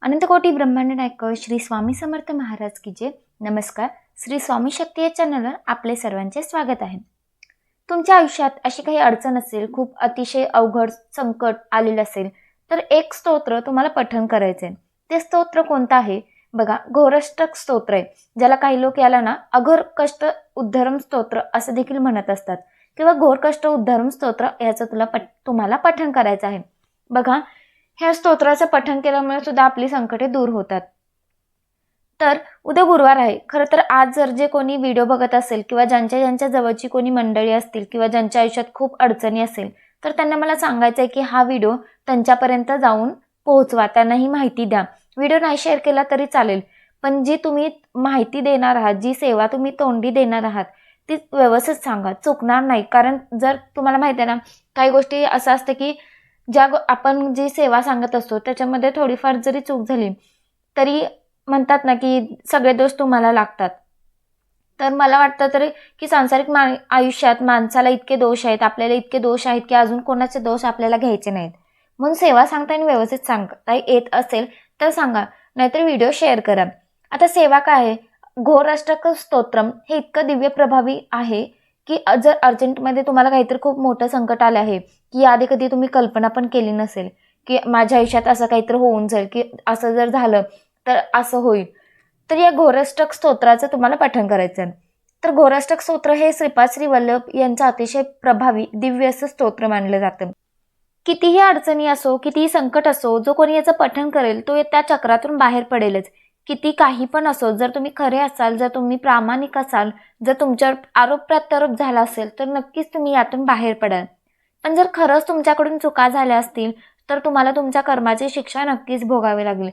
अनंतकोटी ब्रह्मांड नायक श्री स्वामी समर्थ महाराज की जय. नमस्कार. श्री स्वामी शक्ती या चॅनलवर आपले सर्वांचे स्वागत आहे. तुमच्या आयुष्यात अशी काही अडचण असेल, खूप अतिशय अवघड संकट आलेलं असेल, तर एक स्तोत्र तुम्हाला पठण करायचं आहे. ते स्तोत्र कोणतं आहे बघा, घोरष्टक स्तोत्र आहे, ज्याला काही लोक याला ना अघोर कष्ट उद्धरम स्तोत्र असं देखील म्हणत असतात किंवा घोर कष्ट उद्धरम स्तोत्र याचं तुम्हाला पठण करायचं आहे. बघा, ह्या स्तोत्राचं पठण केल्यामुळे सुद्धा आपली संकटे दूर होतात. तर उद्या गुरुवार आहे. खरं तर आज जर जे कोणी व्हिडिओ बघत असेल किंवा ज्यांच्या जवळची कोणी मंडळी असतील किंवा ज्यांच्या आयुष्यात खूप अडचणी असेल, तर त्यांना मला सांगायचं आहे की हा व्हिडिओ त्यांच्यापर्यंत जाऊन पोहोचवा, त्यांनाही माहिती द्या. व्हिडिओ नाही शेअर केला तरी चालेल, पण जी तुम्ही माहिती देणार आहात, जी सेवा तुम्ही तोंडी देणार आहात, ती व्यवस्थित सांगा, चुकणार नाही. कारण जर तुम्हाला माहिती आहे ना, काही गोष्टी असं असतं की आपण जी सेवा सांगत असतो त्याच्यामध्ये थोडीफार जरी चूक झाली तरी म्हणतात ना की सगळे दोष तुम्हाला लागतात. तर मला वाटतं तरी की सांसारिक आयुष्यात माणसाला इतके दोष आहेत, आपल्याला इतके दोष आहेत की अजून कोणाचे दोष आपल्याला घ्यायचे नाहीत. म्हणून सेवा सांगताना व्यवस्थित सांगता येत असेल तर सांगा, नाहीतर व्हिडिओ शेअर करा. आता सेवा काय आहे? घोरष्टक स्तोत्रम हे इतकं दिव्य प्रभावी आहे की जर अर्जंटमध्ये तुम्हाला काहीतरी खूप मोठं संकट आलं आहे की आधी कधी तुम्ही कल्पना पण केली नसेल की माझ्या आयुष्यात असं काहीतरी होऊन जाईल, की असं जर झालं तर असं होईल, तर या घोरष्टक स्तोत्राचं तुम्हाला पठण करायचं आहे. तर घोरष्टक स्तोत्र हे श्रीपाद श्री वल्लभ यांचं अतिशय प्रभावी दिव्य असं स्तोत्र मानलं जातं. कितीही अडचणी असो, कितीही संकट असो, जो कोणी याचं पठण करेल तो त्या चक्रातून बाहेर पडेलच. किती काही पण असो, जर तुम्ही खरे असाल, जर तुम्ही प्रामाणिक असाल, जर तुमच्यावर आरोप प्रत्यारोप झाला असेल तर नक्कीच तुम्ही यातून बाहेर पडाल. पण जर खरंच तुमच्याकडून चुका झाल्या असतील तर तुम्हाला तुमच्या कर्माची शिक्षा नक्कीच भोगावी लागेल.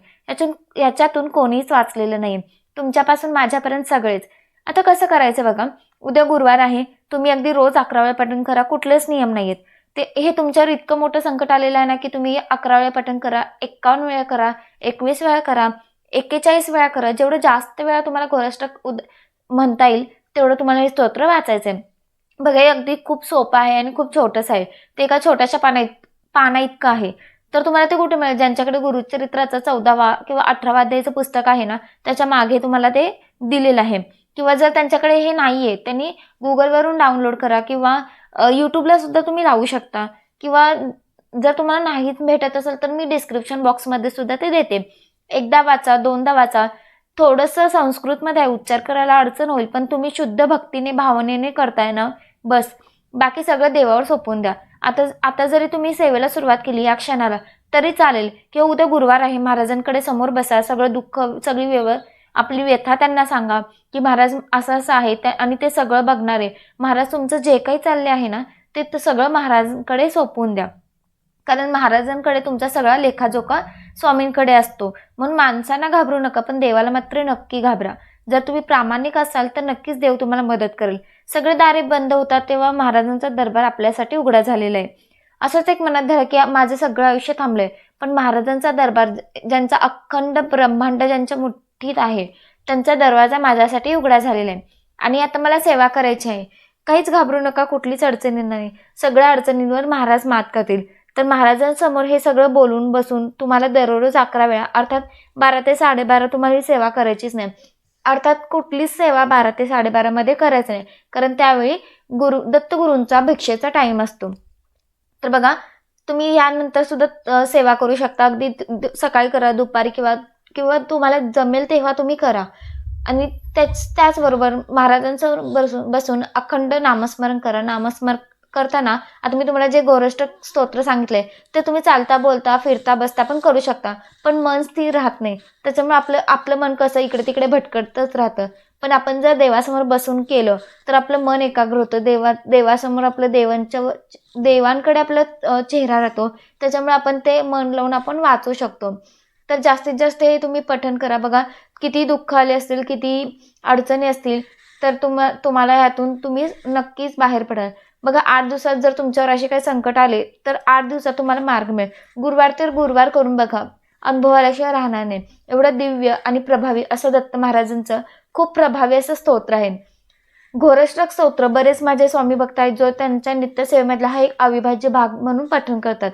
याच्यातून कोणीच वाचलेलं नाही, तुमच्यापासून माझ्यापर्यंत सगळेच. आता कसं करायचं बघा, उद्या गुरुवार आहे, तुम्ही अगदी रोज 11 वेळा पठण करा, कुठलेच नियम नाही आहेत. हे तुमच्यावर इतकं मोठं संकट आलेलं आहे ना की तुम्ही 11 वेळा पठण करा, 51 वेळा करा, 21 वेळा करा, 41 वेळा करा. जेवढं जास्त वेळा तुम्हाला घोरष्टक म्हणता येईल तेवढं तुम्हाला हे स्तोत्र वाचायचं आहे. बघा, हे अगदी खूप सोपं आहे आणि खूप छोटंच आहे. ते एका छोट्याशा पाना इतकं आहे. तर तुम्हाला ते कुठे मिळेल? ज्यांच्याकडे गुरुचरित्राचं 14वा किंवा 18वा अध्यायाचं पुस्तक आहे ना, त्याच्या मागे तुम्हाला ते दिलेलं आहे. किंवा जर त्यांच्याकडे हे नाही आहे, त्यांनी गुगलवरून डाउनलोड करा किंवा यूट्यूबला सुद्धा तुम्ही लावू शकता. किंवा जर तुम्हाला नाहीच भेटत असेल तर मी डिस्क्रिप्शन बॉक्समध्ये सुद्धा ते देते. एकदा वाचा, दोनदा वाचा. थोडंसं संस्कृतमध्ये उच्चार करायला अडचण होईल, पण तुम्ही शुद्ध भक्तीने, भावनेने करताय ना, बस. बाकी सगळं देवावर सोपवून द्या. आता जरी तुम्ही सेवेला सुरुवात केली या क्षणाला तरी चालेल. किंवा उद्या गुरुवार आहे, महाराजांकडे समोर बसा, सगळं दुःख, सगळी आपली व्यथा त्यांना सांगा की महाराज असं असं आहे आणि ते सगळं बघणार आहे. महाराज तुमचं जे काही चालले आहे ना ते सगळं महाराजांकडे सोपवून द्या. कारण महाराजांकडे तुमचा सगळा लेखाजोखा स्वामींकडे असतो. म्हणून माणसांना घाबरू नका, पण देवाला मात्र नक्की घाबरा. जर तुम्ही प्रामाणिक असाल तर नक्कीच देव तुम्हाला मदत करेल. सगळे दारे बंद होतात तेव्हा महाराजांचा दरबार आपल्यासाठी उघडा झालेला आहे. असंच एक मनात धरा की माझं सगळं आयुष्य थांबलंय, पण महाराजांचा दरबार, ज्यांचा अखंड ब्रह्मांड ज्यांच्या मुठीत आहे, त्यांचा दरवाजा माझ्यासाठी उघडा झालेला आहे आणि आता मला सेवा करायची आहे. काहीच घाबरू नका, कुठलीच अडचणी नाही. सगळ्या अडचणींवर महाराज मात करतील. तर महाराजांसमोर हे सगळं बोलून बसून तुम्हाला दररोज 11 वेळा, अर्थात 12 ते 12:30 तुम्हाला ही सेवा करायचीच नाही. अर्थात कुठलीच सेवा 12 ते 12:30 मध्ये करायचं नाही, कारण त्यावेळी दत्तगुरूंचा भिक्षेचा टाईम असतो. तर बघा, तुम्ही यानंतर सुद्धा सेवा करू शकता. अगदी सकाळी करा, दुपारी किंवा तुम्हाला जमेल तेव्हा तुम्ही करा. आणि त्याचबरोबर महाराजांसमोर बसून अखंड नामस्मरण करा. नामस्मरण करताना आता मी तुम्हाला जे घोरष्टक स्तोत्र सांगितले ते तुम्ही चालता, बोलता, फिरता, बसता पण करू शकता, पण मन स्थिर राहत नाही. त्याच्यामुळे आपलं मन कसं इकडे तिकडे भटकतच राहतं. पण आपण जर देवासमोर बसून केलं तर आपलं मन एकाग्र होतं. देवासमोर आपलं देवांकडे आपला चेहरा राहतो. त्याच्यामुळे आपण ते मन लावून आपण वाचू शकतो. तर जास्तीत जास्त हे तुम्ही पठण करा. बघा, किती दुःख आले असतील, किती अडचणी असतील, तर तुम्हाला ह्यातून तुम्ही नक्कीच बाहेर पडाल. बघा, 8 दिवसात जर तुमच्यावर असे काही संकट आले तर 8 दिवसात तुम्हाला मार्ग मिळेल. गुरुवार तर गुरुवार करून बघा, अनुभव आल्याशिवाय राहणार नाही. एवढं दिव्य आणि प्रभावी असं दत्त महाराजांचं खूप प्रभावी असं स्तोत्र आहे. घोरष्टक स्तोत्र बरेच माझे स्वामी भक्त आहेत जो त्यांच्या नित्यसेवेमधला हा एक अविभाज्य भाग म्हणून पठण करतात.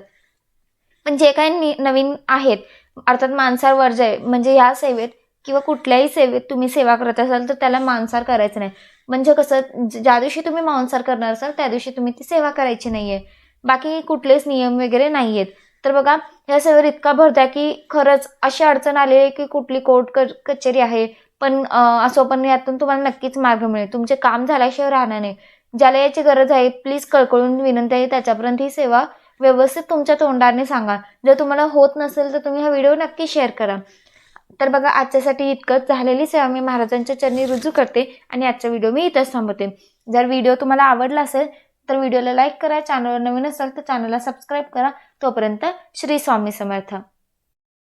पण जे काही नवीन आहेत अर्थात मांसाहार वर्ज्य आहे. म्हणजे ह्या सेवेत किंवा कुठल्याही सेवेत तुम्ही सेवा करत असाल तर त्याला मांसाहार करायचं नाही. म्हणजे कसं ज्या दिवशी तुम्ही मांसाहार करणार असाल त्या दिवशी तुम्ही ती सेवा करायची नाही आहे. बाकी कुठलेच नियम वगैरे नाही आहेत. तर बघा ह्या सेवेवर इतका भरता आहे की खरंच अशी अडचण आली आहे की कुठली कोर्ट कचेरी आहे पण असो, पण यातून तुम्हाला नक्कीच मार्ग मिळेल. तुमचे काम झाल्याशिवाय राहणार नाही. ज्याला याची गरज आहे प्लीज कळकळून विनंती आहे त्याच्यापर्यंत ही सेवा व्यवस्थित तुमच्या तोंडाने सांगा. जर तुम्हाला होत नसेल तर तुम्ही हा व्हिडिओ नक्की शेअर करा. तर बघा आजच्यासाठी इतकंच. झालेली सेवा मी महाराजांच्या चरणी रुजू करते आणि आजचा व्हिडिओ मी इथंच थांबवते. जर व्हिडिओ तुम्हाला आवडला असेल तर व्हिडिओला लाईक करा. चॅनलवर नवीन असाल तर चॅनलला सबस्क्राईब करा. तोपर्यंत श्री स्वामी समर्थ.